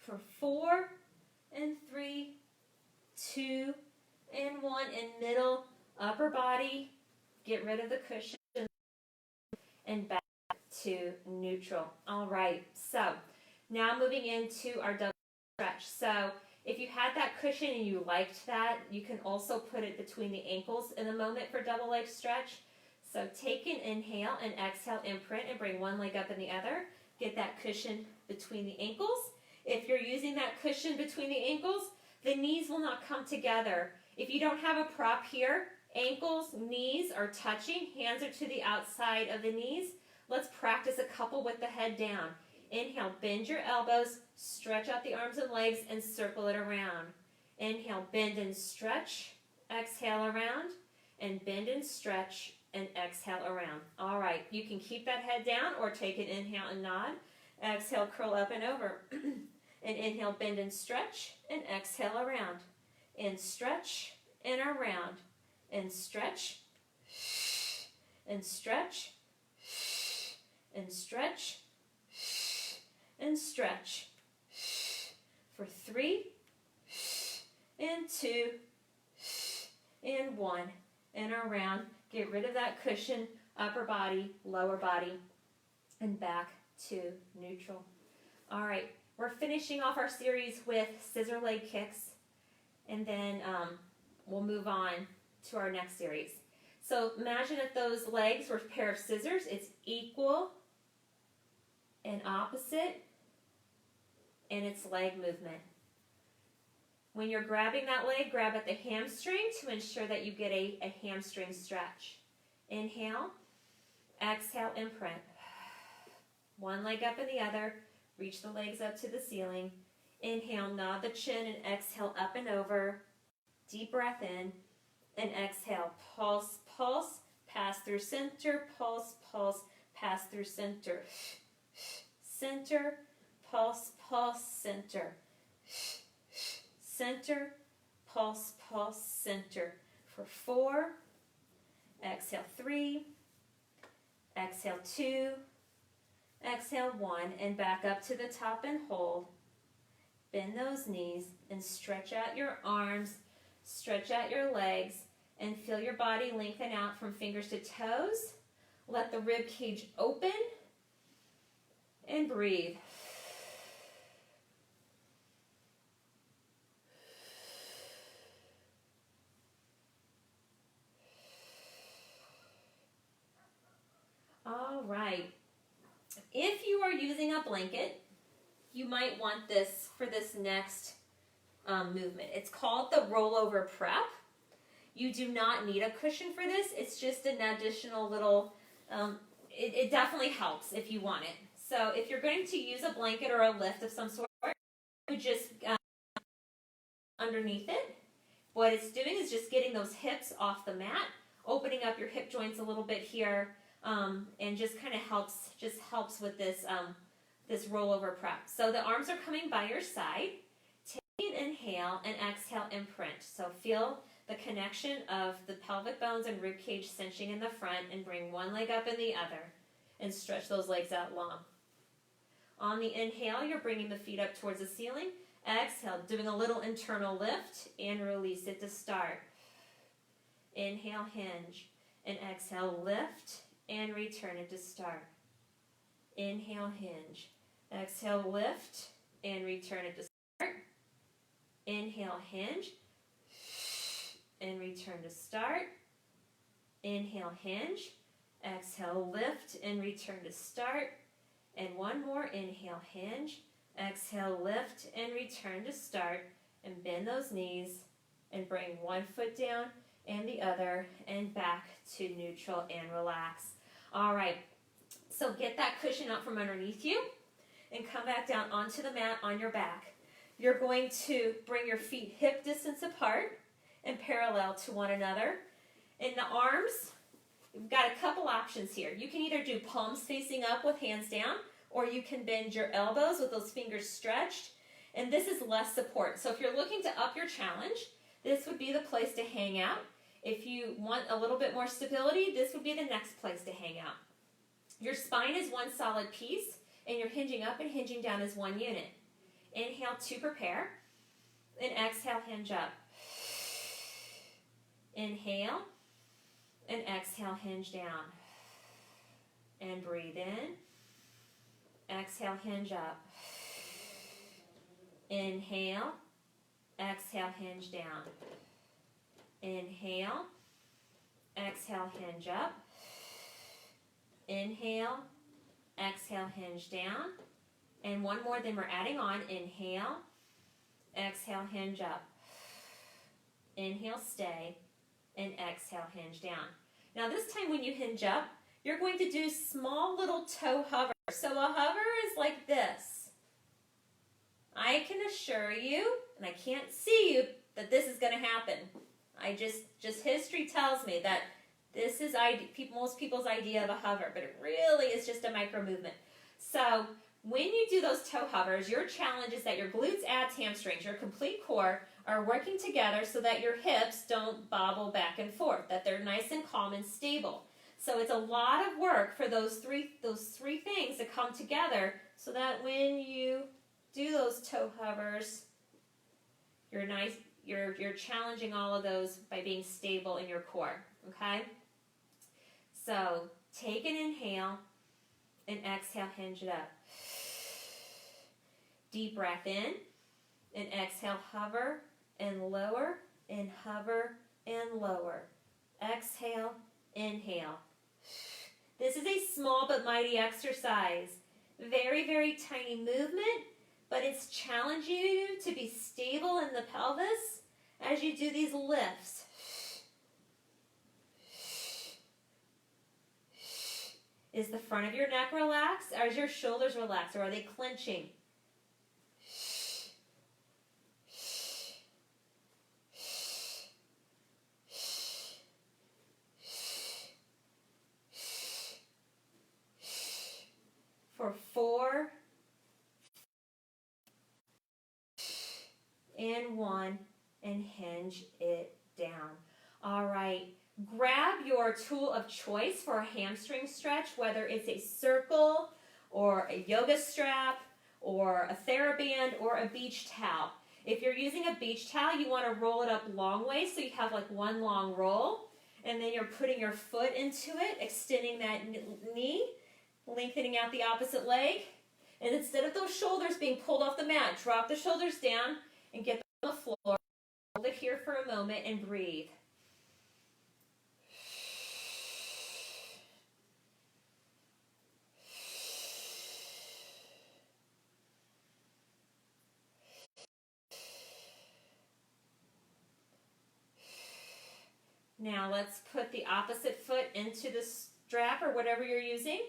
For 4 and 3, 2 and 1, and middle, upper body, Get rid of the cushion and back to neutral. All right, so now moving into our double stretch. So if you had that cushion and you liked that, you can also put it between the ankles in a moment for double leg stretch. So take an inhale and exhale, imprint, and bring one leg up and the other. Get that cushion between the ankles. If you're using that cushion between the ankles, the knees will not come together. If you don't have a prop here, ankles, knees are touching, hands are to the outside of the knees. Let's practice a couple with the head down. Inhale, bend your elbows, stretch out the arms and legs, and circle it around. Inhale, bend and stretch, exhale around, and bend and stretch, and exhale around. All right, you can keep that head down or take an inhale and nod. Exhale, curl up and over. And inhale, bend and stretch, and exhale around. And stretch, and around. And stretch, and stretch, and stretch, and stretch. For 3, and 2, and 1, and around. Get rid of that cushion, upper body, lower body, and back to neutral. All right, we're finishing off our series with scissor leg kicks, and then we'll move on to our next series. So imagine if those legs were a pair of scissors. It's equal and opposite, and it's leg movement. When you're grabbing that leg, grab at the hamstring to ensure that you get a hamstring stretch. Inhale, exhale, imprint. One leg up and the other. Reach the legs up to the ceiling. Inhale, nod the chin, and exhale up and over. Deep breath in, and exhale. Pulse, pulse, pass through center, pulse, pulse, pass through center. Center, pulse, pulse, center. Center, pulse, pulse, center. For 4, exhale 3, exhale 2, exhale 1, and back up to the top and hold. Bend those knees and stretch out your arms, stretch out your legs, and feel your body lengthen out from fingers to toes. Let the rib cage open and breathe. All right. If you are using a blanket, you might want this for this next movement. It's called the rollover prep. You do not need a cushion for this. It's just an additional little, it definitely helps if you want it. So if you're going to use a blanket or a lift of some sort, you just underneath it. What it's doing is just getting those hips off the mat, opening up your hip joints a little bit here, and just kind of helps with this this rollover prep. So the arms are coming by your side. Take an inhale and exhale, imprint. So feel the connection of the pelvic bones and rib cage cinching in the front, and bring one leg up and the other, and stretch those legs out long. On the inhale, you're bringing the feet up towards the ceiling. Exhale, doing a little internal lift, and release it to start. Inhale, hinge, and exhale, lift, and return it to start. Inhale, hinge. Exhale, lift, and return it to start. Inhale, hinge, and return to start. Inhale, hinge. Exhale, lift, and return to start. And one more, inhale, hinge. Exhale, lift, and return to start. And bend those knees, and bring one foot down and the other, and back to neutral and relax. All right, so get that cushion out from underneath you and come back down onto the mat on your back. You're going to bring your feet hip distance apart and parallel to one another. In the arms, you've got a couple options here. You can either do palms facing up with hands down, or you can bend your elbows with those fingers stretched, and this is less support. So if you're looking to up your challenge, this would be the place to hang out. If you want a little bit more stability, this would be the next place to hang out. Your spine is one solid piece, and your hinging up and hinging down is one unit. Inhale to prepare, and exhale, hinge up. Inhale, And exhale, hinge down. And breathe in. Exhale, hinge up. Inhale. Exhale, hinge down. Inhale. Exhale, hinge up. Inhale. Exhale, hinge down. And one more, then we're adding on. Inhale. Exhale, hinge up. Inhale, stay. And exhale, hinge down. Now this time when you hinge up, you're going to do small little toe hovers. So a hover is like this. I can assure you, and I can't see you, that this is going to happen. Just history tells me that this is most people's idea of a hover, but it really is just a micro movement. So when you do those toe hovers, your challenge is that your glutes, abs, hamstrings, your complete core are working together so that your hips don't bobble back and forth, that they're nice and calm and stable. So it's a lot of work for those three things to come together so that when you do those toe hovers, you're challenging all of those by being stable in your core, okay? So take an inhale and exhale, hinge it up. Deep breath in and exhale, hover and lower and hover and lower. Exhale, inhale. This is a small but mighty exercise. Very, very tiny movement, but it's challenging you to be stable in the pelvis as you do these lifts. Is the front of your neck relaxed? Or is your shoulders relaxed? Or are they clenching? For 4 and 1, and hinge it down. All right, grab your tool of choice for a hamstring stretch, whether it's a circle or a yoga strap or a TheraBand or a beach towel. If you're using a beach towel, you want to roll it up long ways so you have like one long roll, and then you're putting your foot into it, extending that knee, lengthening out the opposite leg, and instead of those shoulders being pulled off the mat, drop the shoulders down and get them on the floor. Hold it here for a moment and breathe. Now let's put the opposite foot into the strap or whatever you're using.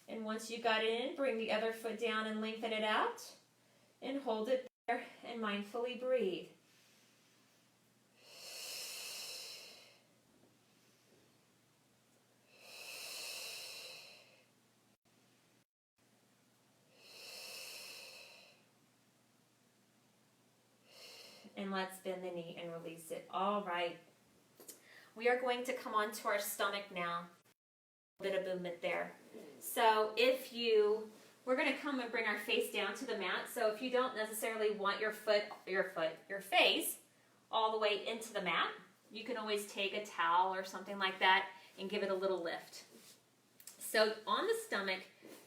And once you got it in, bring the other foot down and lengthen it out. And hold it there and mindfully breathe. And let's bend the knee and release it. All right. We are going to come onto our stomach now. A bit of movement there. So we're going to come and bring our face down to the mat. So if you don't necessarily want your face all the way into the mat, you can always take a towel or something like that and give it a little lift. So on the stomach,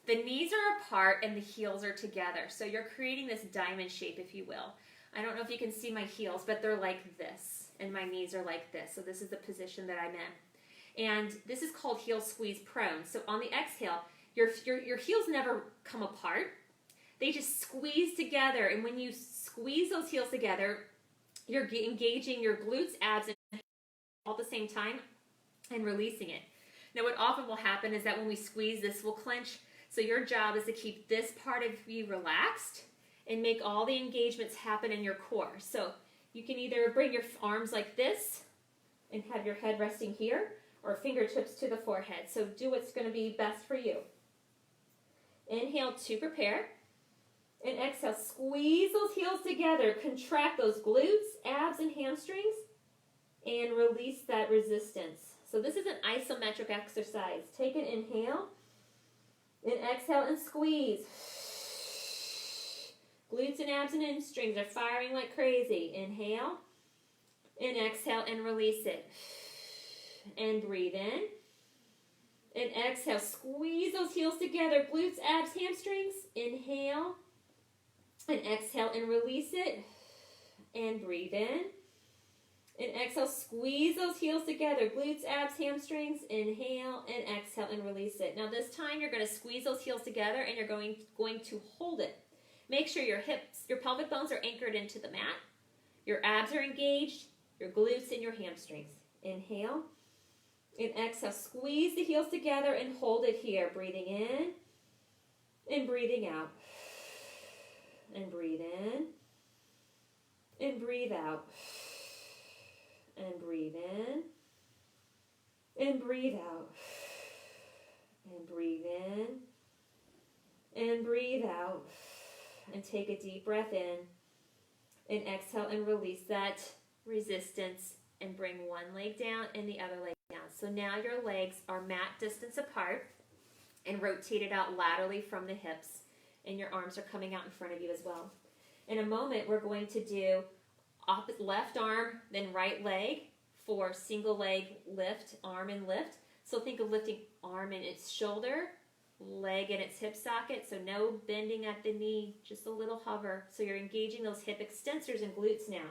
the knees are apart and the heels are together. So you're creating this diamond shape, if you will. I don't know if you can see my heels, but they're like this, and my knees are like this. So this is the position that I'm in. And this is called heel squeeze prone. So on the exhale, your heels never come apart. They just squeeze together. And when you squeeze those heels together, you're engaging your glutes, abs, and all at the same time and releasing it. Now what often will happen is that when we squeeze, this will clench. So your job is to keep this part of you relaxed and make all the engagements happen in your core. So you can either bring your arms like this and have your head resting here, or fingertips to the forehead. So do what's going to be best for you. Inhale to prepare. And exhale, squeeze those heels together. Contract those glutes, abs, and hamstrings. And release that resistance. So this is an isometric exercise. Take an inhale. And exhale and squeeze. Glutes and abs and hamstrings are firing like crazy. Inhale. And exhale and release it. And breathe in. And exhale, squeeze those heels together, glutes, abs, hamstrings. Inhale. And exhale and release it. And breathe in. And exhale, squeeze those heels together, glutes, abs, hamstrings. Inhale and exhale and release it. Now this time you're going to squeeze those heels together and you're going to hold it. Make sure your hips, your pelvic bones are anchored into the mat. Your abs are engaged, your glutes and your hamstrings. Inhale and exhale, squeeze the heels together and hold it here. Breathing in and breathing out. And breathe in and breathe out. And breathe in, and breathe out, and breathe in, and breathe out, and take a deep breath in, and exhale and release that resistance, and bring one leg down and the other leg down. So now your legs are mat distance apart, and rotated out laterally from the hips, and your arms are coming out in front of you as well. In a moment, we're going to do left arm, then right leg for single leg lift, arm and lift. So think of lifting arm in its shoulder, leg in its hip socket. So no bending at the knee, just a little hover. So you're engaging those hip extensors and glutes now.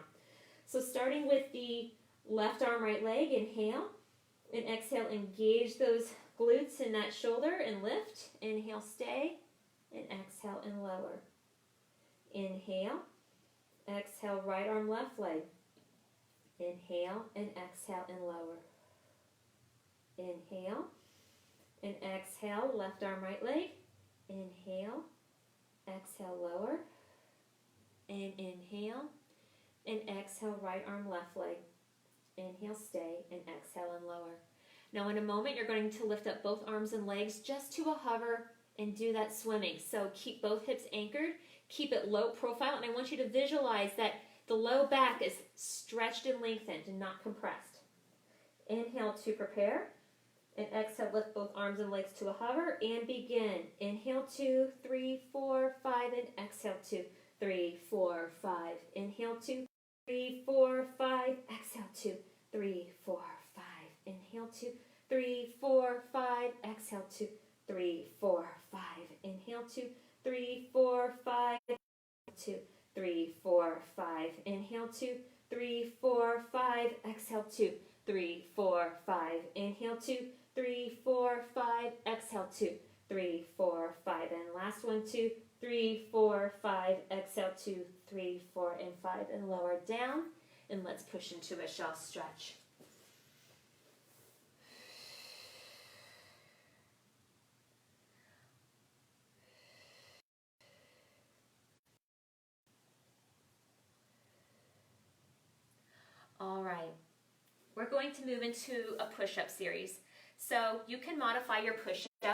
So starting with the left arm, right leg, inhale and exhale, engage those glutes in that shoulder and lift. Inhale, stay, and exhale and lower. Inhale. Exhale, right arm, left leg. Inhale and exhale and lower. Inhale and exhale, left arm, right leg. Inhale, exhale, lower. And inhale and exhale, right arm, left leg. Inhale, stay, and exhale and lower. Now in a moment, you're going to lift up both arms and legs just to a hover and do that swimming. So keep both hips anchored. Keep it low profile, and I want you to visualize that the low back is stretched and lengthened and not compressed. Inhale to prepare, and exhale, lift both arms and legs to a hover, and begin. Inhale, 2, 3, 4, 5, and exhale, 2, 3, 4, 5. Inhale, 2, 3, 4, 5. Exhale, 2, 3, 4, 5. Inhale, 2, 3, 4, 5. Exhale, 2, 3, 4, 5. Inhale, 2, 3, 4, 5. 2, 3, 4, 5. Inhale, 2, 3, 4, 5. Exhale, 2, 3, 4, 5. Inhale, 2, 3, 4, 5. Exhale, 2, 3, 4, 5. And last one, 2, 3, 4, 5. Exhale, 2, 3, 4, and 5. And lower down. And let's push into a shell stretch. All right, we're going to move into a push-up series. So you can modify your push-up,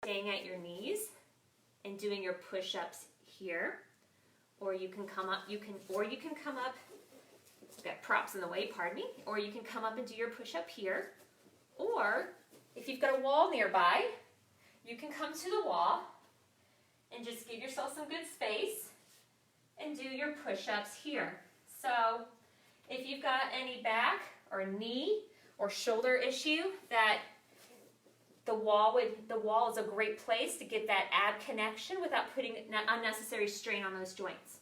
staying at your knees and doing your push-ups here, or you can come up. I've got props in the way, pardon me. Or you can come up and do your push-up here, or if you've got a wall nearby, you can come to the wall and just give yourself some good space and do your push-ups here. So if you've got any back or knee or shoulder issue, that the wall is a great place to get that ab connection without putting unnecessary strain on those joints.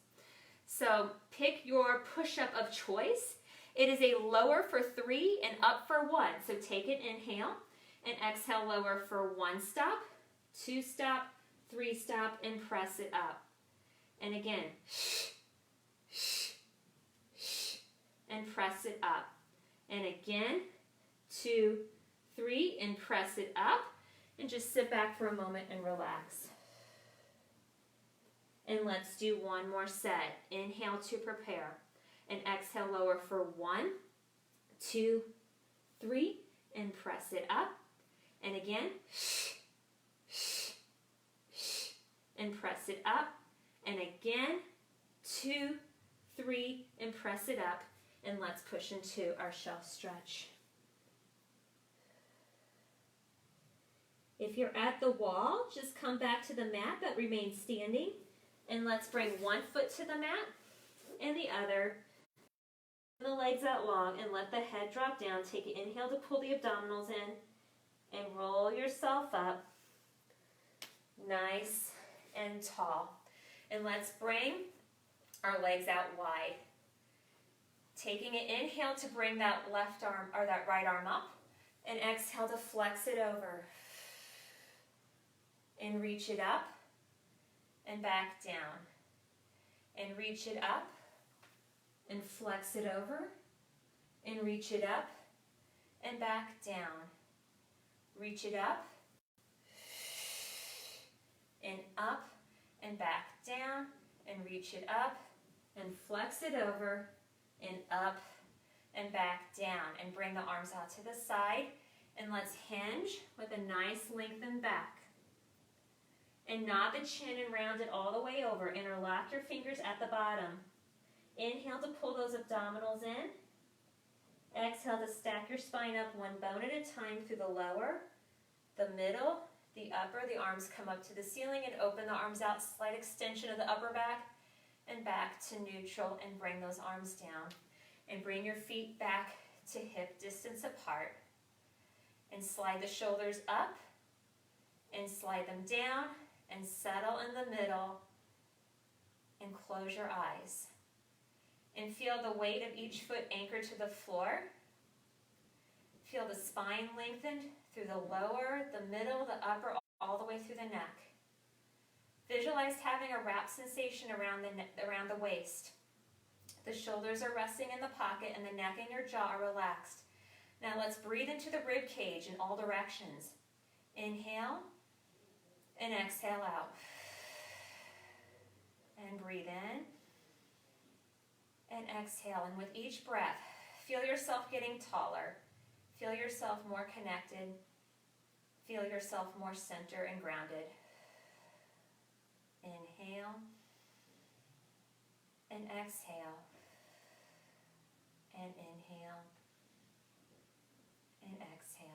So pick your push-up of choice. It is a lower for 3 and up for 1. So take an inhale and exhale, lower for 1 stop, 2 stop, 3 stop, and press it up. And again, and press it up. And again, 2, 3, and press it up. And just sit back for a moment and relax. And let's do one more set. Inhale to prepare. And exhale, lower for 1, 2, 3, and press it up. And again, and press it up. And again, 2, 3, and press it up. And let's push into our shell stretch. If you're at the wall, just come back to the mat but remain standing. And let's bring one foot to the mat and the other. the legs out long and let the head drop down. Take an inhale to pull the abdominals in and roll yourself up nice and tall. And let's bring our legs out wide. Taking an inhale to bring that left arm or that right arm up, and exhale to flex it over. And reach it up and back down. And reach it up and flex it over and reach it up and back down. Reach it up and up and back down and reach it up and flex it over and up and back down, and bring the arms out to the side, and let's hinge with a nice lengthened back. And nod the chin and round it all the way over. Interlock your fingers at the bottom. Inhale to pull those abdominals in. Exhale to stack your spine up one bone at a time through the lower, the middle, the upper. The arms come up to the ceiling and open the arms out. Slight extension of the upper back and back to neutral, and bring those arms down. And bring your feet back to hip distance apart. And slide the shoulders up and slide them down and settle in the middle and close your eyes. And feel the weight of each foot anchored to the floor. Feel the spine lengthened through the lower, the middle, the upper, all the way through the neck. Visualize having a wrap sensation around the waist. The shoulders are resting in the pocket and the neck and your jaw are relaxed. Now let's breathe into the rib cage in all directions. Inhale and exhale out. And breathe in and exhale. And with each breath, feel yourself getting taller. Feel yourself more connected. Feel yourself more centered and grounded. Inhale and exhale. And inhale and exhale.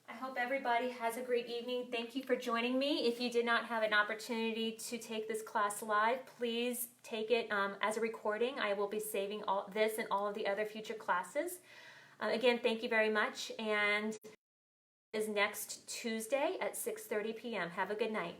I hope everybody has a great evening. Thank you for joining me. If you did not have an opportunity to take this class live, please take it as a recording. I will be saving all this and all of the other future classes. Again, thank you very much, and is next Tuesday at 6:30 p.m. Have a good night.